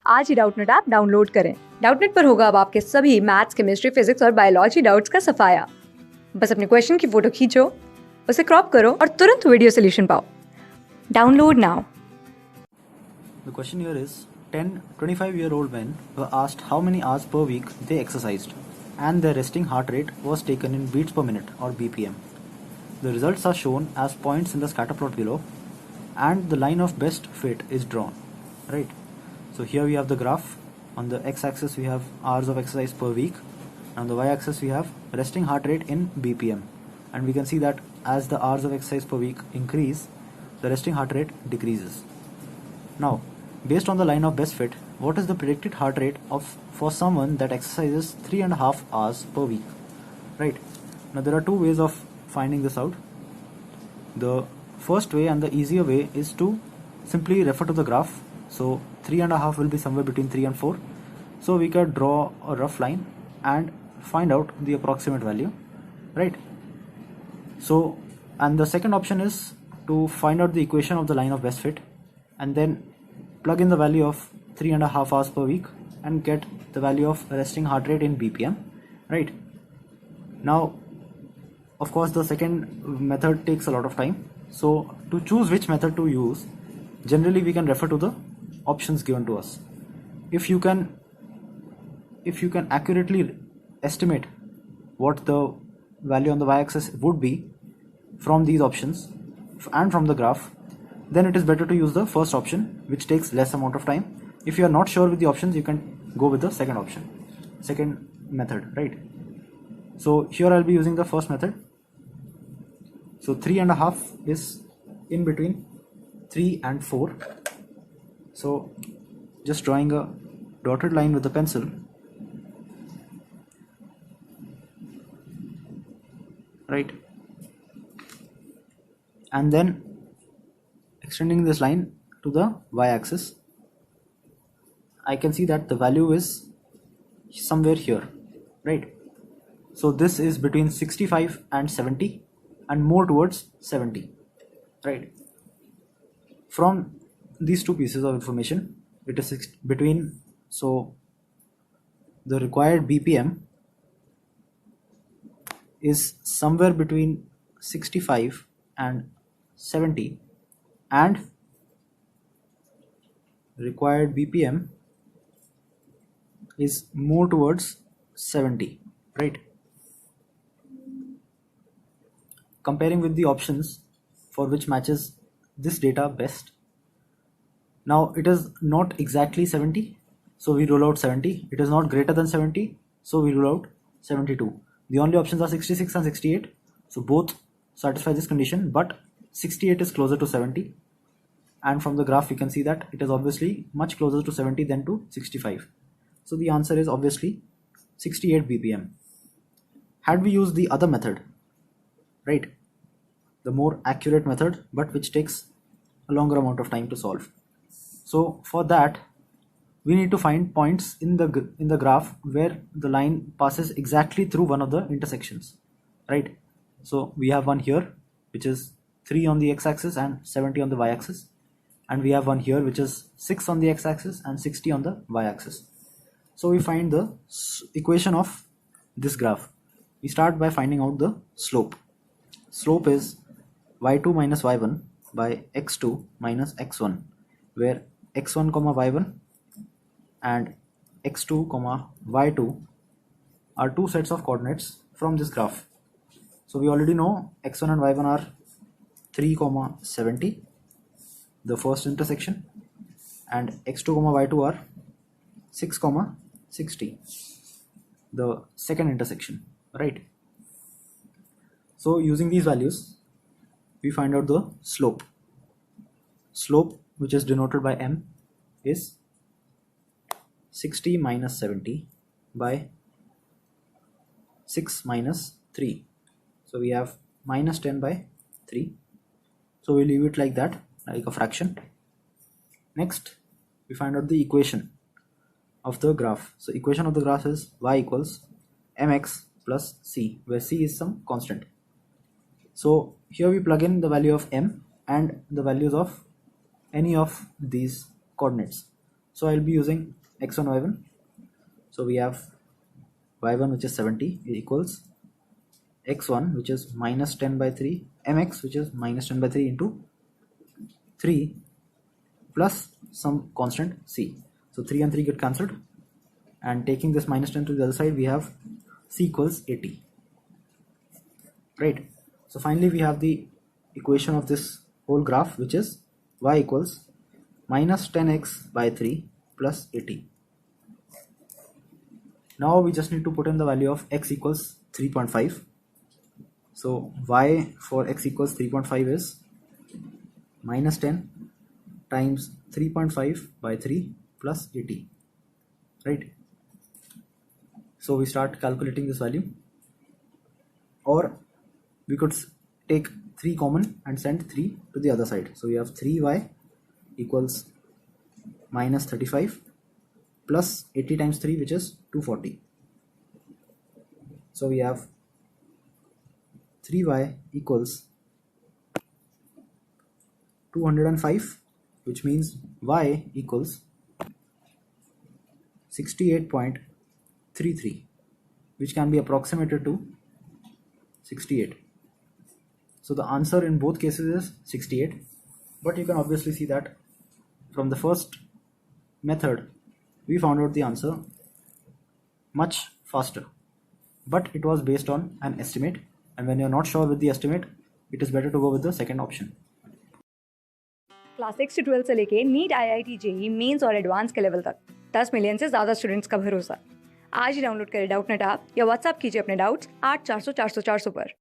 आज ही Doubtnut app download करें। Doubtnut पर होगा अब आपके सभी मैथ्स, केमिस्ट्री, फिजिक्स और बायोलॉजी डाउट्स का सफाया। बस अपने क्वेश्चन की फोटो खींचो, उसे क्रॉप करो और तुरंत वीडियो सोल्यूशन पाओ। Download now. The question here is 10 25-year-old men were asked how many hours per week they exercised and their resting heart rate was taken in beats per minute or BPM. The results are shown as points in the scatterplot below and the line of best fit is drawn. Right? So here we have the graph. On the x-axis we have hours of exercise per week. On the y-axis we have resting heart rate in BPM. And we can see that as the hours of exercise per week increase, the resting heart rate decreases. Now, based on the line of best fit, what is the predicted heart rate for someone that exercises 3.5 hours per week? Right. Now there are two ways of finding this out. The first way and the easier way is to simply refer to the graph. So 3.5 will be somewhere between 3 and 4. So we can draw a rough line and find out the approximate value. Right. So, and the second option is to find out the equation of the line of best fit and then plug in the value of 3.5 hours per week and get the value of resting heart rate in BPM. Right. Now, of course, the second method takes a lot of time. So to choose which method to use, generally we can refer to the options given to us. If you can accurately estimate what the value on the y-axis would be from these options and from the graph, then it is better to use the first option, which takes less amount of time. If you are not sure with the options, you can go with the second method, right? So here I'll be using the first method. So 3.5 is in between 3 and 4. So just drawing a dotted line with the pencil, right, and then extending this line to the y-axis. I can see that the value is somewhere here, right? So this is between 65 and 70 and more towards 70, right? From these two pieces of information, it is between, so the required BPM is somewhere between 65 and 70 and required BPM is more towards 70, right? Comparing with the options for which matches this data best. Now it is not exactly 70, so we rule out 70. It is not greater than 70, so we rule out 72. The only options are 66 and 68, so both satisfy this condition, but 68 is closer to 70, and from the graph we can see that it is obviously much closer to 70 than to 65. So the answer is obviously 68 BPM. Had we used the other method, right, the more accurate method, but which takes a longer amount of time to solve. So for that, we need to find points in the graph where the line passes exactly through one of the intersections, right? So we have one here, which is 3 on the x-axis and 70 on the y-axis, and we have one here which is 6 on the x-axis and 60 on the y-axis. So we find the equation of this graph. We start by finding out the slope. Slope is y2 minus y1 by x2 minus x1, where x1 comma y1 and x2 comma y2 are two sets of coordinates from this graph. So we already know x1 and y1 are 3 comma 70, the first intersection, and x2 comma y2 are 6 comma 60, the second intersection, right? So using these values, we find out the slope. Slope, which is denoted by m, is 60 minus 70 by 6 minus 3. So we have minus 10 by 3. So we leave it like that, like a fraction. Next, we find out the equation of the graph. So equation of the graph is y equals mx plus c, where c is some constant. So here we plug in the value of m and the values of any of these coordinates. So I'll be using x1, y1. So we have y1, which is 70, equals x1, which is minus 10 by 3, mx, which is minus 10 by 3 into 3 plus some constant c. So 3 and 3 get cancelled, and taking this minus 10 to the other side, we have c equals 80. Right. So finally we have the equation of this whole graph, which is y equals minus 10x by 3 plus 80. Now we just need to put in the value of x equals 3.5. So y for x equals 3.5 is minus 10 times 3.5 by 3 plus 80. Right. So we start calculating this value, or we could take 3 common and send 3 to the other side. So we have 3y equals minus 35 plus 80 times 3, which is 240. So we have 3y equals 205, which means y equals 68.33, which can be approximated to 68. So the answer in both cases is 68, but you can obviously see that from the first method we found out the answer much faster, but it was based on an estimate, and when you're not sure with the estimate, it is better to go with the second option. Class 6 से 12 से लेके NEET, IIT, JEE mains और advance के level तक 10 million से ज्यादा students का भरोसा। आज ही डाउनलोड करें डाउटनेट ऐप या व्हाट्सएप कीजिए अपने डाउट्स 8400 400 400 पर।